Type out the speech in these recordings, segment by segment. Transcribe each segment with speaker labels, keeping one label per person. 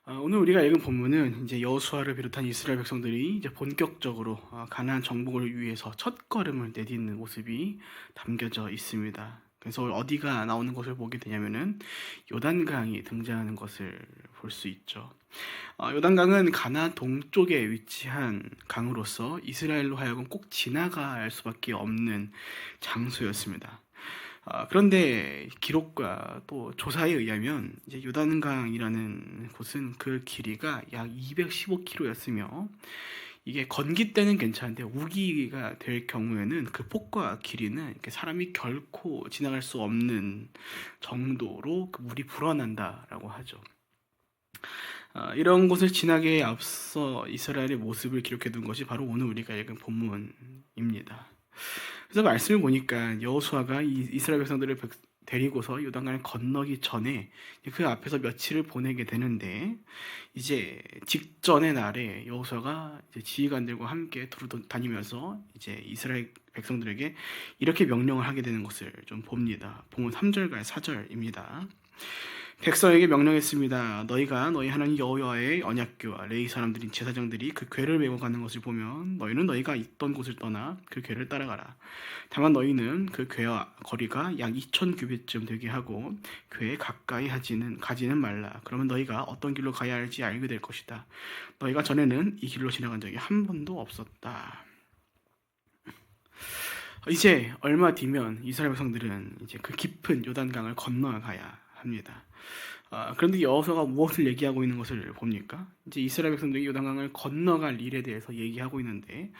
Speaker 1: 오늘 우리가 읽은 본문은 이제 여호수아를 비롯한 이스라엘 백성들이 이제 본격적으로 가나안 정복을 위해서 첫걸음을 내딛는 모습이 담겨져 있습니다. 그래서 어디가 나오는 것을 보게 되냐면은 요단강이 등장하는 것을 볼 수 있죠. 요단강은 가나안 동쪽에 위치한 강으로서 이스라엘로 하여금 꼭 지나갈 수밖에 없는 장소였습니다. 그런데 기록과 또 조사에 의하면 이제 요단강이라는 곳은 그 길이가 약 215km였으며 이게 건기 때는 괜찮은데 우기가 될 경우에는 그 폭과 길이는 이렇게 사람이 결코 지나갈 수 없는 정도로 그 물이 불어난다라고 하죠. 이런 곳을 지나기에 앞서 이스라엘의 모습을 기록해 둔 것이 바로 오늘 우리가 읽은 본문입니다. 그래서 말씀을 보니까 여호수아가 이스라엘 백성들을 데리고서 요단강을 건너기 전에 그 앞에서 며칠을 보내게 되는데 이제 직전의 날에 여호수아가 이제 지휘관들과 함께 두루 다니면서 이제 이스라엘 백성들에게 이렇게 명령을 하게 되는 것을 좀 봅니다. 본문 3절과 4절입니다. 백성에게 명령했습니다. 너희가 너희 하나님 여호와의 언약궤와 레위 사람들인 제사장들이 그 궤를 메고 가는 것을 보면 너희는 너희가 있던 곳을 떠나 그 궤를 따라가라. 다만 너희는 그 궤와 거리가 약 2000규빗쯤 되게 하고 궤에 가까이 가지는 말라. 그러면 너희가 어떤 길로 가야 할지 알게 될 것이다. 너희가 전에는 이 길로 지나간 적이 한 번도 없었다. 이제 얼마 뒤면 이스라엘 백성들은 이제 그 깊은 요단강을 건너가야 합니다. 그런데 여호수아가 무엇을 얘기하고 있는 것을 봅니까? 이제 이스라엘 백성들이 요단강을 건너갈 일에 대해서 얘기하고 있는데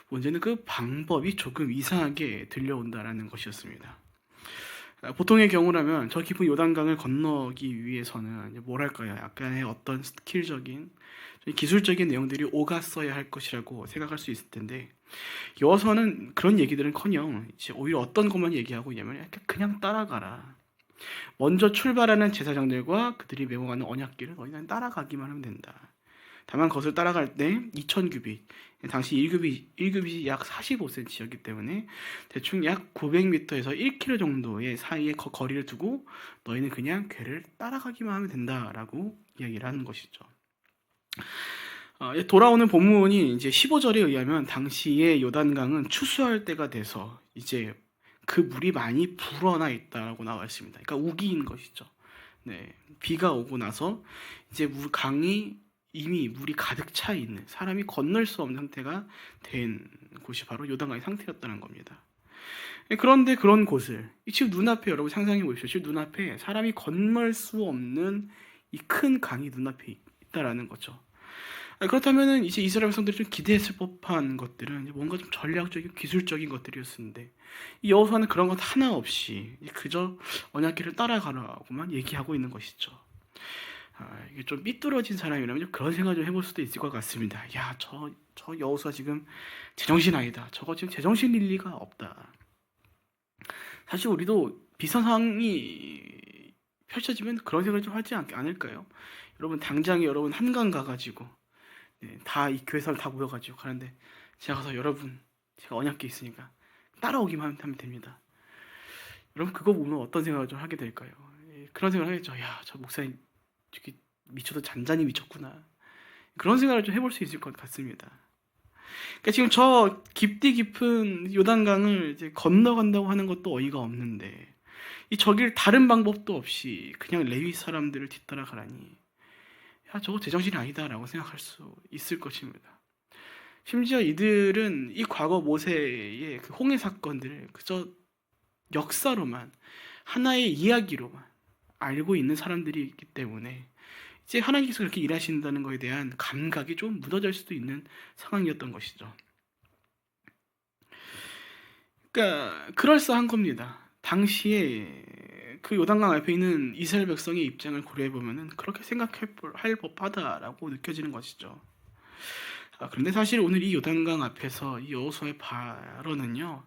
Speaker 1: 문제는 그 방법이 조금 이상하게 들려온다라는 것이었습니다. 보통의 경우라면 저 깊은 요단강을 건너기 위해서는 뭐랄까요? 약간의 어떤 스킬적인 기술적인 내용들이 오갔어야 할 것이라고 생각할 수 있을 텐데 여호수아는 그런 얘기들은커녕 이제 오히려 어떤 것만 얘기하고 있냐면 그냥 따라가라. 먼저 출발하는 제사장들과 그들이 메고 가는 언약궤를 너희는 따라가기만 하면 된다. 다만 그것을 따라갈 때 2000규빗, 당시 1규빗이 약 45cm였기 때문에 대충 약 900m에서 1km 정도의 사이의 거리를 두고 너희는 그냥 궤를 따라가기만 하면 된다라고 이야기를 하는 것이죠. 돌아오는 본문이 이제 15절에 의하면 당시에 요단강은 추수할 때가 돼서 이제 그 물이 많이 불어나 있다고 나와 있습니다. 그러니까 우기인 것이죠. 네, 비가 오고 나서 이제 강이 이미 물이 가득 차 있는 사람이 건널 수 없는 상태가 된 곳이 바로 요단강의 상태였다는 겁니다. 그런데 그런 곳을 지금 눈앞에 여러분 상상해 보십시오. 지금 눈앞에 사람이 건널 수 없는 이 큰 강이 눈앞에 있다라는 거죠. 그렇다면은 이제 이스라엘 백성들이 좀 기대했을 법한 것들은 뭔가 좀 전략적인 기술적인 것들이었는데 이 여호수아는 그런 것 하나 없이 그저 언약궤를 따라가라고만 얘기하고 있는 것이죠. 이게 좀 삐뚤어진 사람이라면 좀 그런 생각 좀 해볼 수도 있을 것 같습니다. 야, 저 여호수아 지금 제정신 아니다. 저거 지금 제정신일 리가 없다. 사실 우리도 비슷한 상황이 펼쳐지면 그런 생각을 좀 하지 않을까요? 여러분 당장에 여러분 한강 가가지고 다 이 교회 사람 다 모여가지고 가는데 제가 가서 여러분 제가 언약궤 있으니까 따라오기만 하면 됩니다. 여러분 그거 보면 어떤 생각을 좀 하게 될까요? 그런 생각을 하겠죠. 야, 저 목사님 저기 미쳐도 잔잔히 미쳤구나. 그런 생각을 좀 해볼 수 있을 것 같습니다. 그러니까 지금 저 깊디 깊은 요단강을 이제 건너간다고 하는 것도 어이가 없는데 이 저길 다른 방법도 없이 그냥 레위 사람들을 뒤따라가라니 야, 저거 제정신이 아니다라고 생각할 수 있을 것입니다. 심지어 이들은 이 과거 모세의 그 홍해 사건들을 그저 역사로만 하나의 이야기로만 알고 있는 사람들이기 때문에 이제 하나님께서 그렇게 일하신다는 것에 대한 감각이 좀 무너질 수도 있는 상황이었던 것이죠. 그러니까 그럴싸한 겁니다. 당시에 그 요단강 앞에 있는 이스라엘 백성의 입장을 고려해 보면은 그렇게 생각할 법하다라고 느껴지는 것이죠. 그런데 사실 오늘 이 요단강 앞에서 이 여호수아의 발언은요,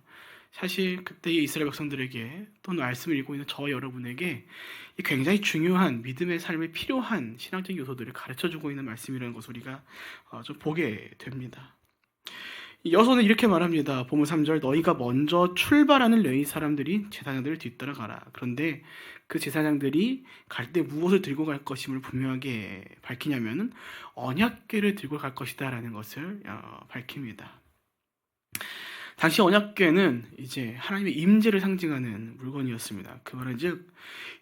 Speaker 1: 사실 그때의 이스라엘 백성들에게 또는 말씀을 읽고 있는 저 여러분에게 굉장히 중요한 믿음의 삶에 필요한 신앙적인 요소들을 가르쳐주고 있는 말씀이라는 것을 우리가 좀 보게 됩니다. 여호수아는 이렇게 말합니다. 본문 3절, 너희가 먼저 출발하는 레위 사람들이 제사장들을 뒤따라가라. 그런데 그 제사장들이 갈 때 무엇을 들고 갈 것임을 분명하게 밝히냐면은 언약궤를 들고 갈 것이다라는 것을 밝힙니다. 당시 언약궤는 이제 하나님의 임재를 상징하는 물건이었습니다. 그 말은즉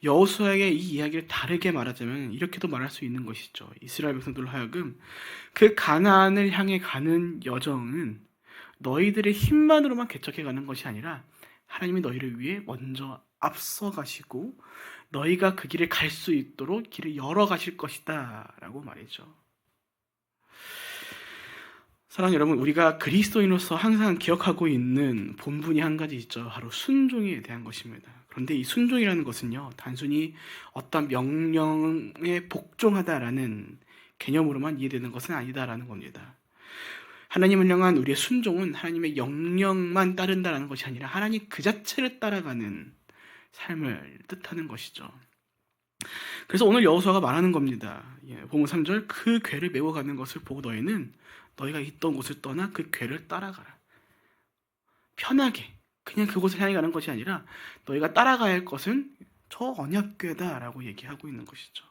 Speaker 1: 여호수아에게 이 이야기를 다르게 말하자면 이렇게도 말할 수 있는 것이죠. 이스라엘 백성들로 하여금 그 가나안을 향해 가는 여정은 너희들의 힘만으로만 개척해 가는 것이 아니라 하나님이 너희를 위해 먼저 앞서 가시고 너희가 그 길을 갈 수 있도록 길을 열어 가실 것이다 라고 말이죠. 사랑하는 여러분, 우리가 그리스도인으로서 항상 기억하고 있는 본분이 한 가지 있죠. 바로 순종에 대한 것입니다. 그런데 이 순종이라는 것은요, 단순히 어떤 명령에 복종하다라는 개념으로만 이해되는 것은 아니다라는 겁니다. 하나님을 향한 우리의 순종은 하나님의 명령만 따른다라는 것이 아니라 하나님 그 자체를 따라가는 삶을 뜻하는 것이죠. 그래서 오늘 여호수아가 말하는 겁니다. 본문 3절, 그 궤를 메고 가는 것을 보고 너희는 너희가 있던 곳을 떠나 그 궤를 따라가라. 편하게 그냥 그곳을 향해 가는 것이 아니라 너희가 따라가야 할 것은 저 언약궤다라고 얘기하고 있는 것이죠.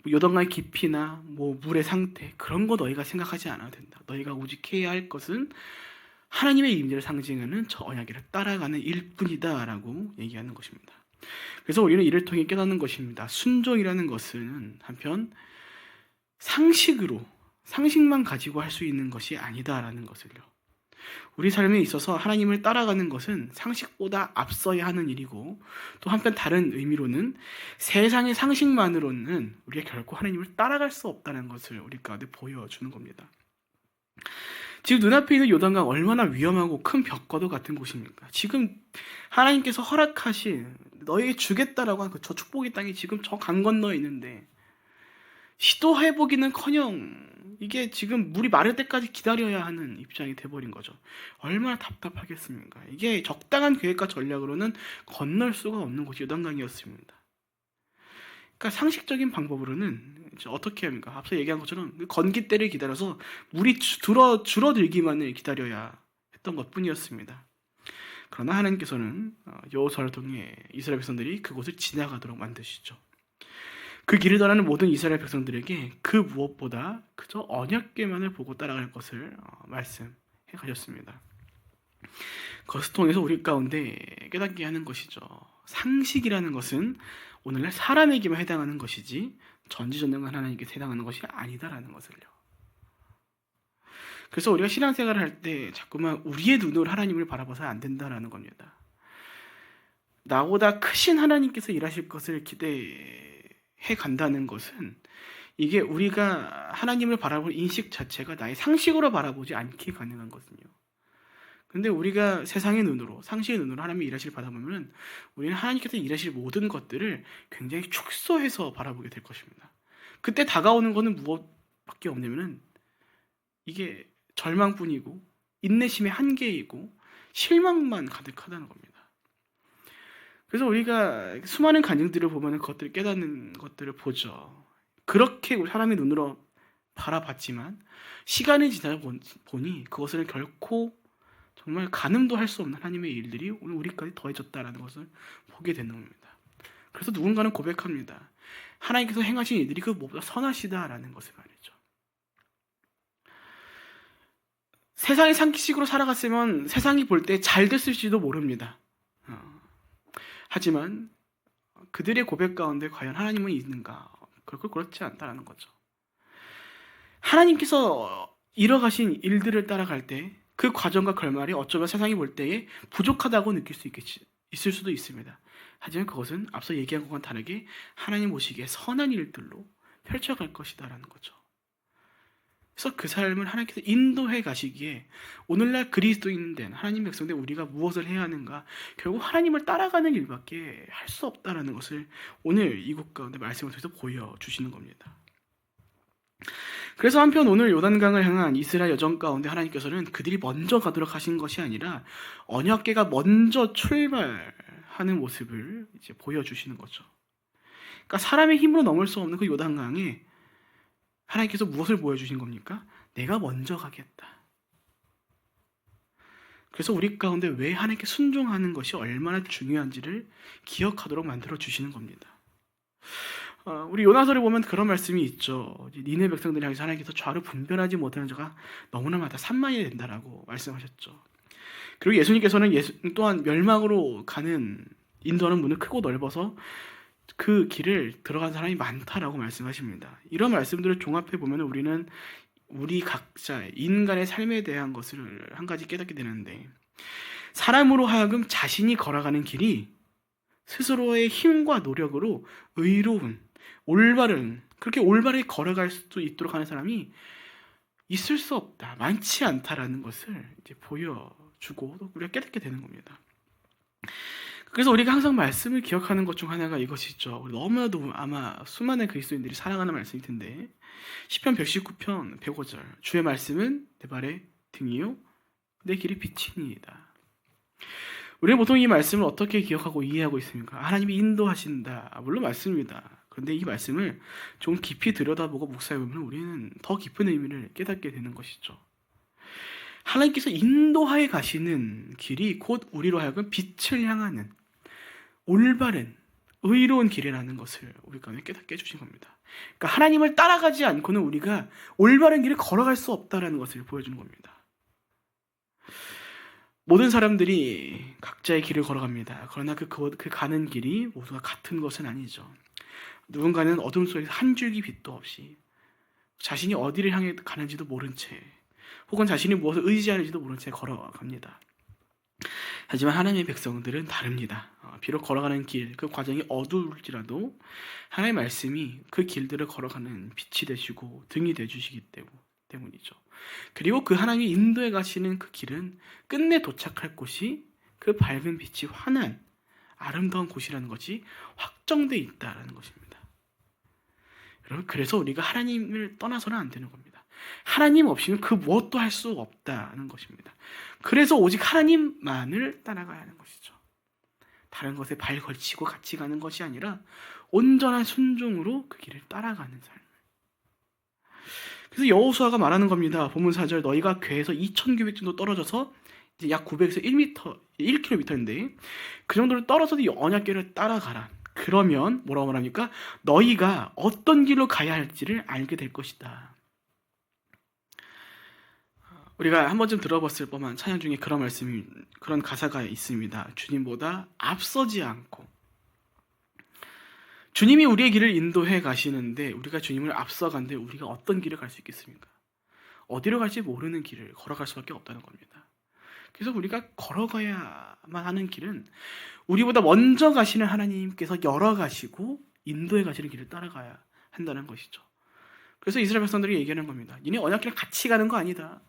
Speaker 1: 요단강의 깊이나 물의 상태 그런 거 너희가 생각하지 않아도 된다. 너희가 오직 해야 할 것은 하나님의 임재를 상징하는 저 언약궤를 따라가는 일뿐이다라고 얘기하는 것입니다. 그래서 우리는 이를 통해 깨닫는 것입니다. 순종이라는 것은 한편 상식만 가지고 할 수 있는 것이 아니다라는 것을요. 우리 삶에 있어서 하나님을 따라가는 것은 상식보다 앞서야 하는 일이고 또 한편 다른 의미로는 세상의 상식만으로는 우리가 결코 하나님을 따라갈 수 없다는 것을 우리 가운데 보여주는 겁니다. 지금 눈앞에 있는 요단강 얼마나 위험하고 큰 벽과도 같은 곳입니까? 지금 하나님께서 허락하신 너에게 주겠다라고 한 저 축복의 땅이 지금 저 강 건너에 있는데 시도해보기는커녕 이게 지금 물이 마를 때까지 기다려야 하는 입장이 돼버린 거죠. 얼마나 답답하겠습니까? 이게 적당한 계획과 전략으로는 건널 수가 없는 곳이 요단강이었습니다. 그러니까 상식적인 방법으로는 어떻게 합니까? 앞서 얘기한 것처럼 건기때를 기다려서 물이 줄어들기만을 기다려야 했던 것뿐이었습니다. 그러나 하나님께서는 여호수아를 통해 이스라엘 백성들이 그곳을 지나가도록 만드시죠. 그 길을 떠나는 모든 이스라엘 백성들에게 그 무엇보다 그저 언약궤만을 보고 따라갈 것을 말씀해 가셨습니다. 그것을 통해서 우리 가운데 깨닫게 하는 것이죠. 상식이라는 것은 오늘날 사람에게만 해당하는 것이지 전지전능한 하나님께 해당하는 것이 아니다라는 것을요. 그래서 우리가 신앙생활을 할 때 자꾸만 우리의 눈으로 하나님을 바라봐서는 안 된다라는 겁니다. 나보다 크신 하나님께서 일하실 것을 기대해 간다는 것은 이게 우리가 하나님을 바라볼 인식 자체가 나의 상식으로 바라보지 않게 가능한 거거든요. 근데 우리가 세상의 눈으로, 상식의 눈으로 하나님이 일하시를 바라보면 우리는 하나님께서 일하실 모든 것들을 굉장히 축소해서 바라보게 될 것입니다. 그때 다가오는 것은 무엇밖에 없냐면은 이게 절망뿐이고 인내심의 한계이고 실망만 가득하다는 겁니다. 그래서 우리가 수많은 간증들을 보면 그것들을 깨닫는 것들을 보죠. 그렇게 사람의 눈으로 바라봤지만 시간이 지나다 보니 그것을 결코 정말 가늠도 할 수 없는 하나님의 일들이 오늘 우리까지 더해졌다는 것을 보게 되는 겁니다. 그래서 누군가는 고백합니다. 하나님께서 행하신 일들이 그 무엇보다 선하시다라는 것을 말이죠. 세상의 상식으로 살아갔으면 세상이 볼 때 잘 됐을지도 모릅니다. 하지만 그들의 고백 가운데 과연 하나님은 있는가? 결코 그렇지 않다는 거죠. 하나님께서 이뤄가신 일들을 따라갈 때 그 과정과 결말이 어쩌면 세상이 볼 때에 부족하다고 느낄 수 있을 수도 있습니다. 하지만 그것은 앞서 얘기한 것과는 다르게 하나님 보시기에 선한 일들로 펼쳐갈 것이다라는 거죠. 그래서 그 삶을 하나님께서 인도해 가시기에 오늘날 그리스도인 된 하나님 백성된 우리가 무엇을 해야 하는가? 결국 하나님을 따라가는 일밖에 할 수 없다라는 것을 오늘 이곳 가운데 말씀을 통해서 보여주시는 겁니다. 그래서 한편 오늘 요단강을 향한 이스라엘 여정 가운데 하나님께서는 그들이 먼저 가도록 하신 것이 아니라 언약궤가 먼저 출발하는 모습을 이제 보여주시는 거죠. 그러니까 사람의 힘으로 넘을 수 없는 그 요단강에 하나님께서 무엇을 보여주신 겁니까? 내가 먼저 가겠다. 그래서 우리 가운데 왜 하나님께 순종하는 것이 얼마나 중요한지를 기억하도록 만들어 주시는 겁니다. 우리 요나서를 보면 그런 말씀이 있죠. 니네 백성들이 향해서 하나님께서 좌로 분별하지 못하는 자가 너무나 많다. 3만이 된다라고 말씀하셨죠. 그리고 예수님께서는 또한 멸망으로 가는 인도하는 문을 크고 넓어서 그 길을 들어간 사람이 많다라고 말씀하십니다. 이런 말씀들을 종합해 보면 우리는 우리 각자 인간의 삶에 대한 것을 한 가지 깨닫게 되는데, 사람으로 하여금 자신이 걸어가는 길이 스스로의 힘과 노력으로 의로운, 올바른, 그렇게 올바르게 걸어갈 수 있도록 하는 사람이 있을 수 없다, 많지 않다라는 것을 이제 보여주고 또 우리가 깨닫게 되는 겁니다. 그래서 우리가 항상 말씀을 기억하는 것 중 하나가 이것이죠. 너무나도 아마 수많은 그리스도인들이 사랑하는 말씀일 텐데, 시편 119편 105절, 주의 말씀은 내 발의 등이요 내 길의 빛이니이다. 우리는 보통 이 말씀을 어떻게 기억하고 이해하고 있습니까? 하나님이 인도하신다, 물론 맞습니다. 그런데 이 말씀을 좀 깊이 들여다보고 묵상해보면 우리는 더 깊은 의미를 깨닫게 되는 것이죠. 하나님께서 인도하여 가시는 길이 곧 우리로 하여금 빛을 향하는 올바른 의로운 길이라는 것을 우리가 깨닫게 해주신 겁니다. 그러니까 하나님을 따라가지 않고는 우리가 올바른 길을 걸어갈 수 없다는 것을 보여주는 겁니다. 모든 사람들이 각자의 길을 걸어갑니다. 그러나 그 가는 길이 모두가 같은 것은 아니죠. 누군가는 어둠 속에서 한 줄기 빛도 없이 자신이 어디를 향해 가는지도 모른 채, 혹은 자신이 무엇을 의지하는지도 모른 채 걸어갑니다. 하지만 하나님의 백성들은 다릅니다. 비록 걸어가는 길, 그 과정이 어두울지라도 하나님의 말씀이 그 길들을 걸어가는 빛이 되시고 등이 되주시기 때문이죠. 그리고 그 하나님이 인도해 가시는 그 길은 끝내 도착할 곳이 그 밝은 빛이 환한 아름다운 곳이라는 것이 확정되어 있다는 것입니다. 여러분, 그래서 우리가 하나님을 떠나서는 안 되는 겁니다. 하나님 없이는 그 무엇도 할 수 없다는 것입니다. 그래서 오직 하나님만을 따라가야 하는 것이죠. 다른 것에 발 걸치고 같이 가는 것이 아니라 온전한 순종으로 그 길을 따라가는 삶. 그래서 여호수아가 말하는 겁니다. 본문 4절, 너희가 궤에서 2000규빗 정도 떨어져서 이제 약 900에서 1km인데 그 정도로 떨어져도 이 언약궤를 따라가라. 그러면 뭐라고 말합니까? 너희가 어떤 길로 가야 할지를 알게 될 것이다. 우리가 한 번쯤 들어봤을 법한 찬양 중에 그런 가사가 있습니다. 주님보다 앞서지 않고. 주님이 우리의 길을 인도해 가시는데 우리가 주님을 앞서간데 우리가 어떤 길을 갈 수 있겠습니까? 어디로 갈지 모르는 길을 걸어갈 수밖에 없다는 겁니다. 그래서 우리가 걸어가야만 하는 길은 우리보다 먼저 가시는 하나님께서 열어가시고 인도해 가시는 길을 따라가야 한다는 것이죠. 그래서 이스라엘 백성들이 얘기하는 겁니다. 니네 언약궤랑 같이 가는 거 아니다.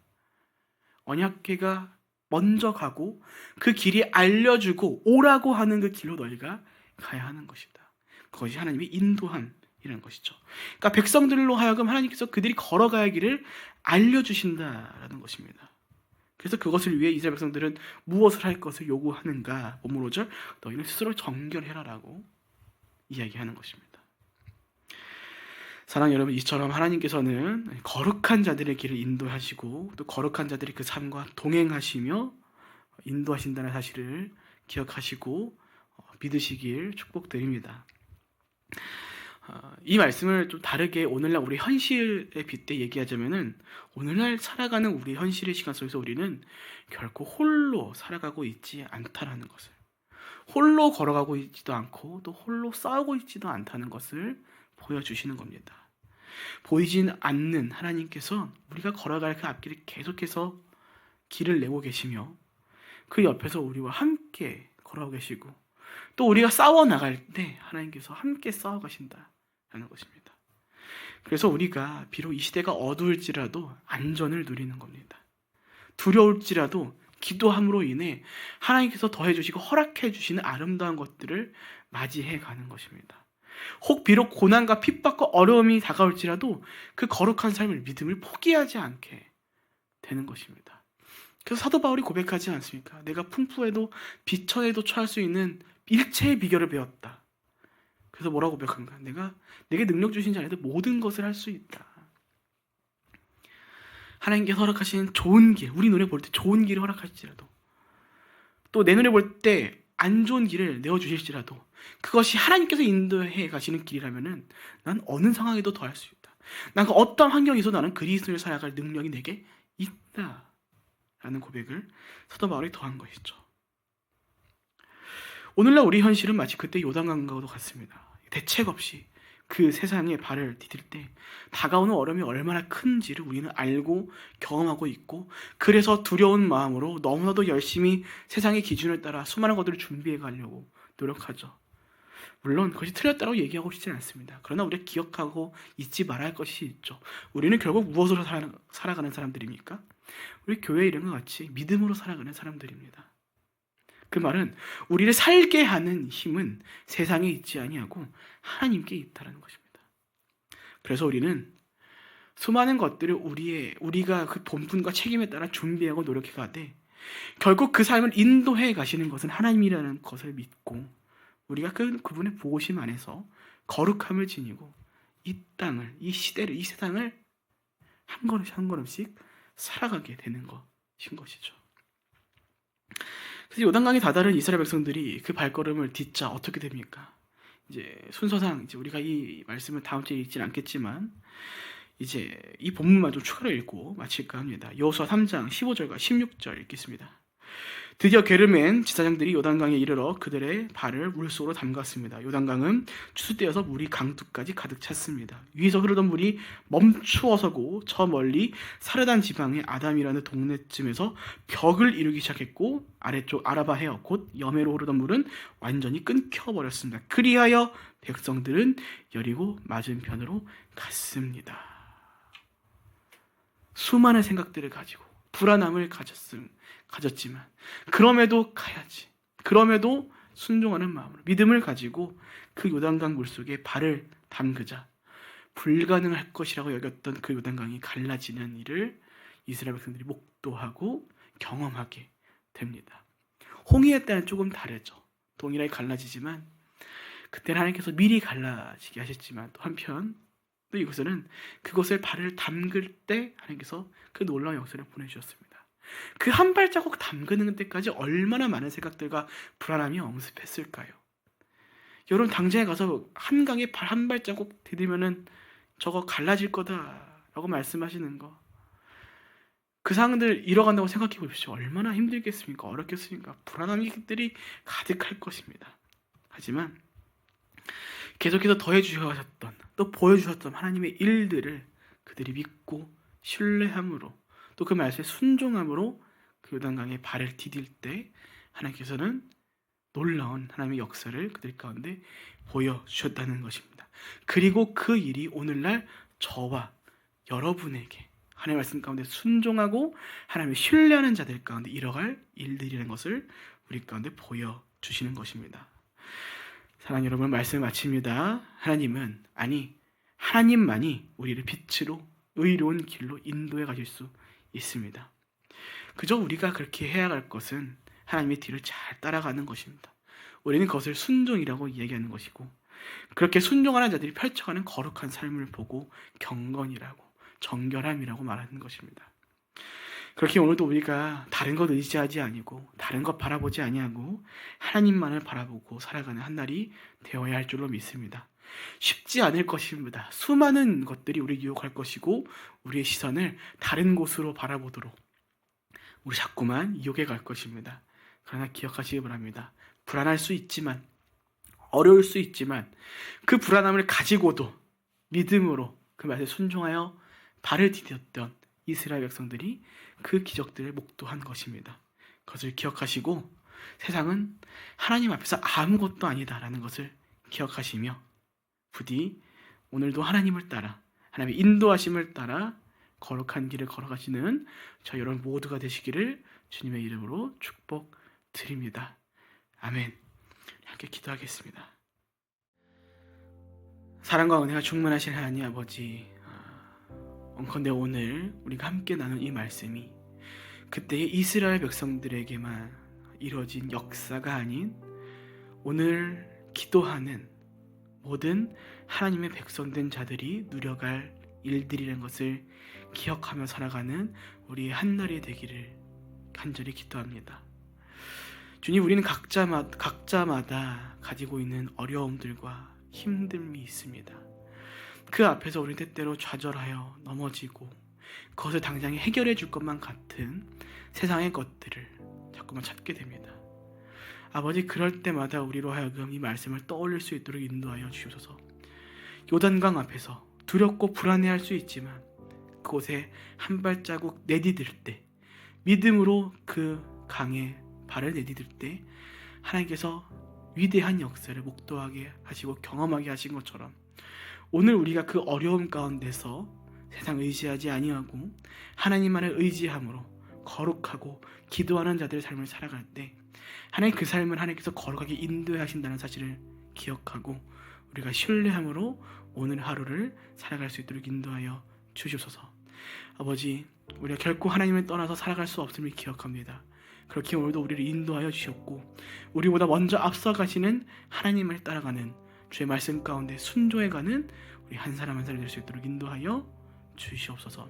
Speaker 1: 언약궤가 먼저 가고 그 길이 알려주고 오라고 하는 그 길로 너희가 가야 하는 것이다. 그것이 하나님의 인도함이라는 것이죠. 그러니까 백성들로 하여금 하나님께서 그들이 걸어가야 할 길을 알려주신다라는 것입니다. 그래서 그것을 위해 이스라엘 백성들은 무엇을 할 것을 요구하는가? 본문 5절, 너희는 스스로 정결해라라고 이야기하는 것입니다. 사랑하는 여러분, 이처럼 하나님께서는 거룩한 자들의 길을 인도하시고 또 거룩한 자들이 그 삶과 동행하시며 인도하신다는 사실을 기억하시고 믿으시길 축복드립니다. 이 말씀을 좀 다르게 오늘날 우리 현실에 빗대 얘기하자면은 오늘날 살아가는 우리 현실의 시간 속에서 우리는 결코 홀로 살아가고 있지 않다라는 것을, 홀로 걸어가고 있지도 않고 또 홀로 싸우고 있지도 않다는 것을 보여주시는 겁니다. 보이진 않는 하나님께서 우리가 걸어갈 그 앞길을 계속해서 길을 내고 계시며 그 옆에서 우리와 함께 걸어가고 계시고 또 우리가 싸워 나갈 때 하나님께서 함께 싸워 가신다는 것입니다. 그래서 우리가 비록 이 시대가 어두울지라도 안전을 누리는 겁니다. 두려울지라도 기도함으로 인해 하나님께서 더해 주시고 허락해 주시는 아름다운 것들을 맞이해 가는 것입니다. 혹 비록 고난과 핍박과 어려움이 다가올지라도 그 거룩한 삶을, 믿음을 포기하지 않게 되는 것입니다. 그래서 사도 바울이 고백하지 않습니까? 내가 풍부해도 비천에도 처할 수 있는 일체의 비결을 배웠다. 그래서 뭐라고 고백한가? 내게 능력 주신 자 안에도 모든 것을 할 수 있다. 하나님께서 허락하신 좋은 길, 우리 눈에 볼 때 좋은 길을 허락하실지라도, 또 내 눈에 볼 때 안 좋은 길을 내어주실지라도, 그것이 하나님께서 인도해 가시는 길이라면은 난 어느 상황에도 더할 수 있다. 난 그 어떤 환경에서 나는 그리스도를 살아갈 능력이 내게 있다. 라는 고백을 사도 바울이 더한 것이죠. 오늘날 우리 현실은 마치 그때 요단강과도 같습니다. 대책 없이 그 세상에 발을 디딜 때 다가오는 어려움이 얼마나 큰지를 우리는 알고 경험하고 있고, 그래서 두려운 마음으로 너무나도 열심히 세상의 기준을 따라 수많은 것들을 준비해 가려고 노력하죠. 물론 그것이 틀렸다고 얘기하고 싶지는 않습니다. 그러나 우리가 기억하고 잊지 말아야 할 것이 있죠. 우리는 결국 무엇으로 살아가는 사람들입니까? 우리 교회 이름과 같이 믿음으로 살아가는 사람들입니다. 그 말은 우리를 살게 하는 힘은 세상에 있지 아니하고 하나님께 있다는 것입니다. 그래서 우리는 수많은 것들을 우리가 그 본분과 책임에 따라 준비하고 노력해 가되, 결국 그 삶을 인도해 가시는 것은 하나님이라는 것을 믿고 우리가 그분의 보호심 안에서 거룩함을 지니고 이 땅을, 이 시대를, 이 세상을 한 걸음씩 한 걸음씩 살아가게 되는 것인 것이죠. 그래서 요단강에 다다른 이스라엘 백성들이 그 발걸음을 딛자 어떻게 됩니까? 이제 순서상 이제 우리가 이 말씀을 다음 주에 읽지는 않겠지만 이제 이 본문만 좀 추가로 읽고 마칠까 합니다. 여호수아 3장 15절과 16절 읽겠습니다. 드디어 게르멘 지사장들이 요단강에 이르러 그들의 발을 물속으로 담갔습니다. 요단강은 추수되어서 물이 강둑까지 가득 찼습니다. 위에서 흐르던 물이 멈추어서고 저 멀리 사르단 지방의 아담이라는 동네쯤에서 벽을 이루기 시작했고, 아래쪽 아라바 해역 곧 여매로 흐르던 물은 완전히 끊겨버렸습니다. 그리하여 백성들은 여리고 맞은편으로 갔습니다. 수많은 생각들을 가지고 불안함을 가졌지만 그럼에도 가야지, 그럼에도 순종하는 마음으로 믿음을 가지고 그 요단강 물속에 발을 담그자 불가능할 것이라고 여겼던 그 요단강이 갈라지는 일을 이스라엘 백성들이 목도하고 경험하게 됩니다. 홍해의 때는 조금 다르죠. 동일하게 갈라지지만 그때는 하나님께서 미리 갈라지게 하셨지만, 또 한편 또 이곳에는 그것을 발을 담글 때 하나님께서 그 놀라운 역사를 보내주셨습니다. 그 한 발자국 담그는 때까지 얼마나 많은 생각들과 불안함이 엄습했을까요? 여러분, 당장에 가서 한강에 발 한 발자국 디디면은 저거 갈라질 거다라고 말씀하시는 거, 그 상황들 잃어간다고 생각해 보십시오. 얼마나 힘들겠습니까? 어렵겠습니까? 불안함들이 가득할 것입니다. 하지만 계속해서 더해 주셨던, 또 보여주셨던 하나님의 일들을 그들이 믿고 신뢰함으로, 또 그 말씀에 순종함으로 그 요단강에 발을 디딜 때 하나님께서는 놀라운 하나님의 역사를 그들 가운데 보여주셨다는 것입니다. 그리고 그 일이 오늘날 저와 여러분에게 하나님의 말씀 가운데 순종하고 하나님을 신뢰하는 자들 가운데 이뤄갈 일들이라는 것을 우리 가운데 보여주시는 것입니다. 사랑하는 여러분, 말씀을 마칩니다. 하나님만이 우리를 빛으로 의로운 길로 인도해 가실 수 있습니다. 그저 우리가 그렇게 해야 할 것은 하나님의 뒤를 잘 따라가는 것입니다. 우리는 그것을 순종이라고 얘기하는 것이고, 그렇게 순종하는 자들이 펼쳐가는 거룩한 삶을 보고 경건이라고, 정결함이라고 말하는 것입니다. 그렇게 오늘도 우리가 다른 것 의지하지 아니고 다른 것 바라보지 아니하고 하나님만을 바라보고 살아가는 한 날이 되어야 할 줄로 믿습니다. 쉽지 않을 것입니다. 수많은 것들이 우리를 유혹할 것이고 우리의 시선을 다른 곳으로 바라보도록 우리 자꾸만 유혹해 갈 것입니다. 그러나 기억하시기 바랍니다. 불안할 수 있지만, 어려울 수 있지만 그 불안함을 가지고도 믿음으로 그 말에 순종하여 발을 디뎠던 이스라엘 백성들이 그 기적들을 목도한 것입니다. 그것을 기억하시고 세상은 하나님 앞에서 아무것도 아니다라는 것을 기억하시며 부디 오늘도 하나님을 따라, 하나님의 인도하심을 따라 거룩한 길을 걸어가시는 저 여러분 모두가 되시기를 주님의 이름으로 축복드립니다. 아멘. 함께 기도하겠습니다. 사랑과 은혜가 충만하신 하나님 아버지, 원컨대 오늘 우리가 함께 나눈 이 말씀이 그때의 이스라엘 백성들에게만 이루어진 역사가 아닌 오늘 기도하는 모든 하나님의 백성된 자들이 누려갈 일들이라는 것을 기억하며 살아가는 우리의 한날이 되기를 간절히 기도합니다. 주님, 우리는 각자마다 가지고 있는 어려움들과 힘듦이 있습니다. 그 앞에서 우리는 때때로 좌절하여 넘어지고 그것을 당장 해결해 줄 것만 같은 세상의 것들을 자꾸만 찾게 됩니다. 아버지, 그럴 때마다 우리로 하여금 이 말씀을 떠올릴 수 있도록 인도하여 주셔서 요단강 앞에서 두렵고 불안해할 수 있지만 그곳에 한 발자국 내디딜 때, 믿음으로 그 강에 발을 내디딜 때 하나님께서 위대한 역사를 목도하게 하시고 경험하게 하신 것처럼 오늘 우리가 그 어려움 가운데서 세상 의지하지 아니하고 하나님만을 의지함으로 거룩하고 기도하는 자들의 삶을 살아갈 때 하나님 그 삶을 하나님께서 거룩하게 인도해 하신다는 사실을 기억하고 우리가 신뢰함으로 오늘 하루를 살아갈 수 있도록 인도하여 주시옵소서. 아버지, 우리가 결코 하나님을 떠나서 살아갈 수 없음을 기억합니다. 그렇게 오늘도 우리를 인도하여 주셨고 우리보다 먼저 앞서가시는 하나님을 따라가는 주의 말씀 가운데 순종해가는 우리 한 사람 한 사람 될 수 있도록 인도하여 주시옵소서.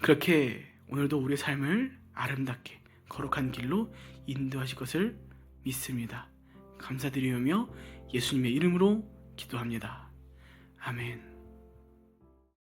Speaker 1: 그렇게 오늘도 우리의 삶을 아름답게 거룩한 길로 인도하실 것을 믿습니다. 감사드리며 예수님의 이름으로 기도합니다. 아멘.